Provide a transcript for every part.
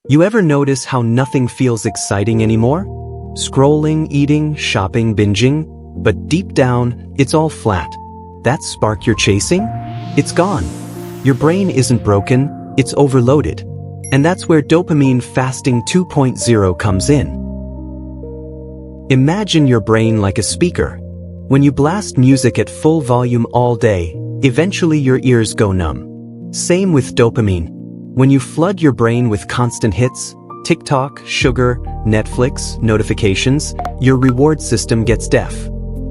You ever notice how nothing feels exciting anymore? Scrolling, eating, shopping, binging, but deep down, it's all flat. That spark you're chasing? It's gone. Your brain isn't broken, it's overloaded. And that's where Dopamine Fasting 2.0 comes in. Imagine your brain like a speaker. When you blast music at full volume all day, eventually your ears go numb. Same with dopamine. When you flood your brain with constant hits, TikTok, sugar, Netflix, notifications, your reward system gets deaf.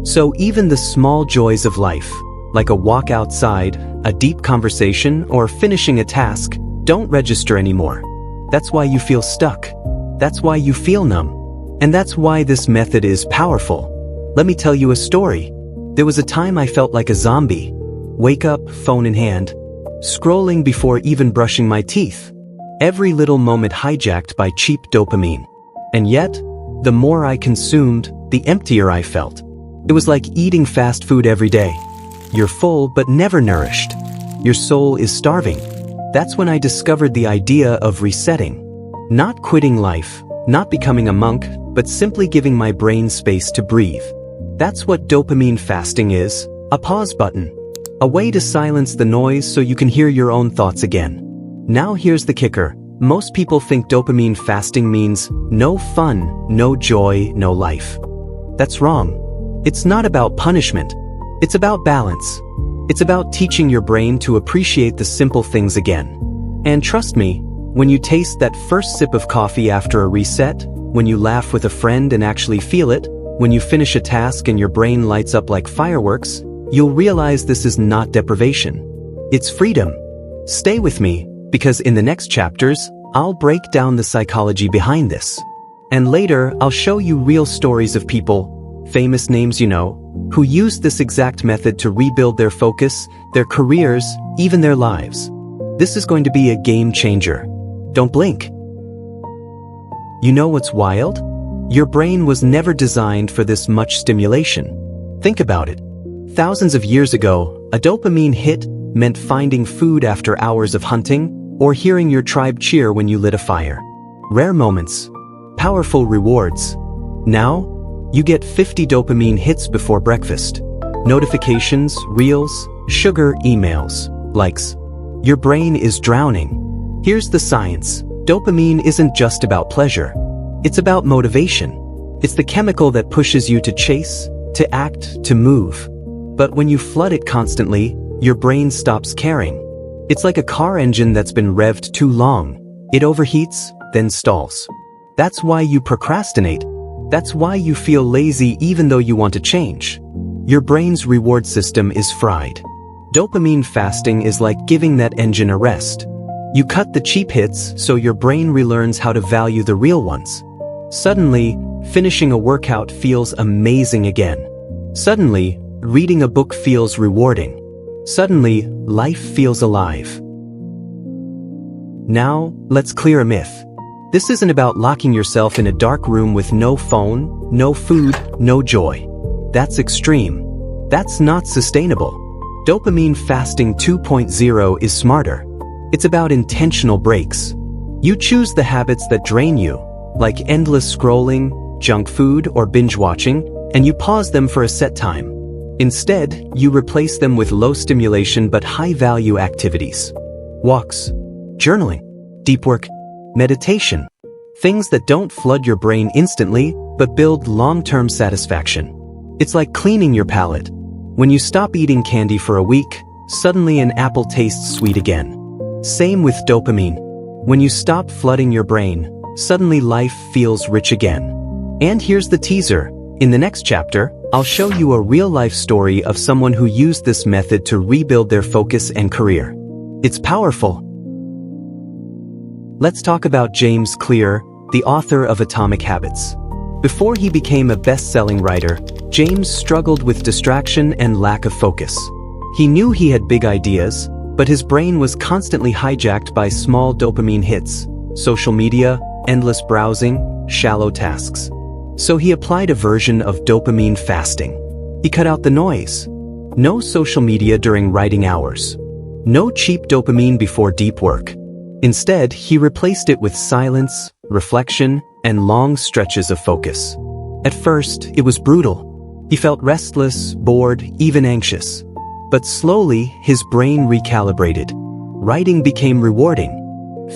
So even the small joys of life, like a walk outside, a deep conversation, or finishing a task, don't register anymore. That's why you feel stuck. That's why you feel numb. And that's why this method is powerful. Let me tell you a story. There was a time I felt like a zombie. Wake up, phone in hand, scrolling before even brushing my teeth. Every little moment hijacked by cheap dopamine. And yet, the more I consumed, the emptier I felt. It was like eating fast food every day. You're full but never nourished. Your soul is starving. That's when I discovered the idea of resetting. Not quitting life, not becoming a monk, but simply giving my brain space to breathe. That's what dopamine fasting is, a pause button. A way to silence the noise so you can hear your own thoughts again. Now here's the kicker. Most people think dopamine fasting means no fun, no joy, no life. That's wrong. It's not about punishment. It's about balance. It's about teaching your brain to appreciate the simple things again. And trust me, when you taste that first sip of coffee after a reset, when you laugh with a friend and actually feel it, when you finish a task and your brain lights up like fireworks, you'll realize this is not deprivation. It's freedom. Stay with me, because in the next chapters, I'll break down the psychology behind this. And later, I'll show you real stories of people, famous names you know, who used this exact method to rebuild their focus, their careers, even their lives. This is going to be a game changer. Don't blink. You know what's wild? Your brain was never designed for this much stimulation. Think about it. Thousands of years ago, a dopamine hit meant finding food after hours of hunting, or hearing your tribe cheer when you lit a fire. Rare moments, powerful rewards. Now, you get 50 dopamine hits before breakfast. Notifications, reels, sugar, emails, likes. Your brain is drowning. Here's the science. Dopamine isn't just about pleasure. It's about motivation. It's the chemical that pushes you to chase, to act, to move. But when you flood it constantly, your brain stops caring. It's like a car engine that's been revved too long. It overheats, then stalls. That's why you procrastinate. That's why you feel lazy even though you want to change. Your brain's reward system is fried. Dopamine fasting is like giving that engine a rest. You cut the cheap hits so your brain relearns how to value the real ones. Suddenly, finishing a workout feels amazing again. Suddenly, reading a book feels rewarding. Suddenly, life feels alive. Now, let's clear a myth. This isn't about locking yourself in a dark room with no phone, no food, no joy. That's extreme. That's not sustainable. Dopamine Fasting 2.0 is smarter. It's about intentional breaks. You choose the habits that drain you, like endless scrolling, junk food, or binge watching, and you pause them for a set time. Instead, you replace them with low stimulation but high value activities. Walks, journaling, deep work, meditation. Things that don't flood your brain instantly, but build long-term satisfaction. It's like cleaning your palate. When you stop eating candy for a week, suddenly an apple tastes sweet again. Same with dopamine. When you stop flooding your brain, suddenly life feels rich again. And here's the teaser. In the next chapter, I'll show you a real-life story of someone who used this method to rebuild their focus and career. It's powerful. Let's talk about James Clear, the author of Atomic Habits. Before he became a best-selling writer, James struggled with distraction and lack of focus. He knew he had big ideas, but his brain was constantly hijacked by small dopamine hits, social media, endless browsing, shallow tasks. So he applied a version of dopamine fasting. He cut out the noise. No social media during writing hours. No cheap dopamine before deep work. Instead, he replaced it with silence, reflection, and long stretches of focus. At first, it was brutal. He felt restless, bored, even anxious. But slowly, his brain recalibrated. Writing became rewarding.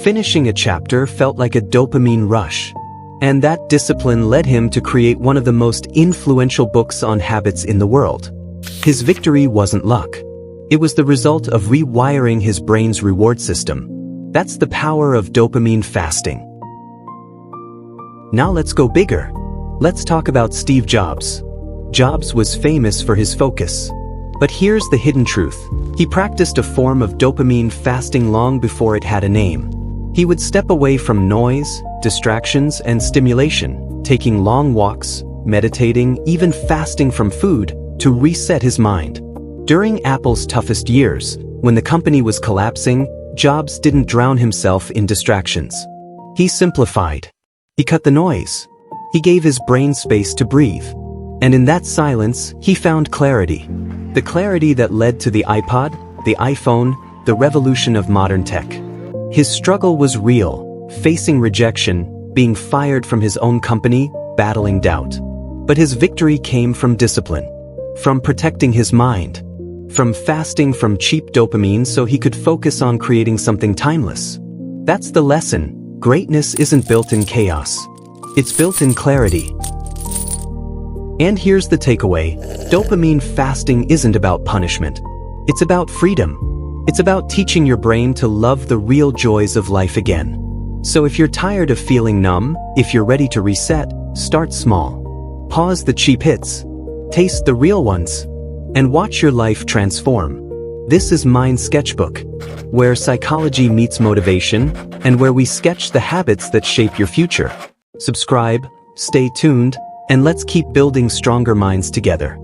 Finishing a chapter felt like a dopamine rush. And that discipline led him to create one of the most influential books on habits in the world. His victory wasn't luck. It was the result of rewiring his brain's reward system. That's the power of dopamine fasting. Now let's go bigger. Let's talk about Steve Jobs. Jobs was famous for his focus. But here's the hidden truth. He practiced a form of dopamine fasting long before it had a name. He would step away from noise, distractions, and stimulation, taking long walks, meditating, even fasting from food, to reset his mind. During Apple's toughest years, when the company was collapsing, Jobs didn't drown himself in distractions. He simplified. He cut the noise. He gave his brain space to breathe. And in that silence, he found clarity. The clarity that led to the iPod, the iPhone, the revolution of modern tech. His struggle was real, facing rejection, being fired from his own company, battling doubt. But his victory came from discipline, from protecting his mind, from fasting from cheap dopamine so he could focus on creating something timeless. That's the lesson. Greatness isn't built in chaos. It's built in clarity. And here's the takeaway. Dopamine fasting isn't about punishment. It's about freedom. It's about teaching your brain to love the real joys of life again. So if you're tired of feeling numb, if you're ready to reset, start small. Pause the cheap hits. Taste the real ones. And watch your life transform. This is Mind Sketchbook, where psychology meets motivation, and where we sketch the habits that shape your future. Subscribe, stay tuned, and let's keep building stronger minds together.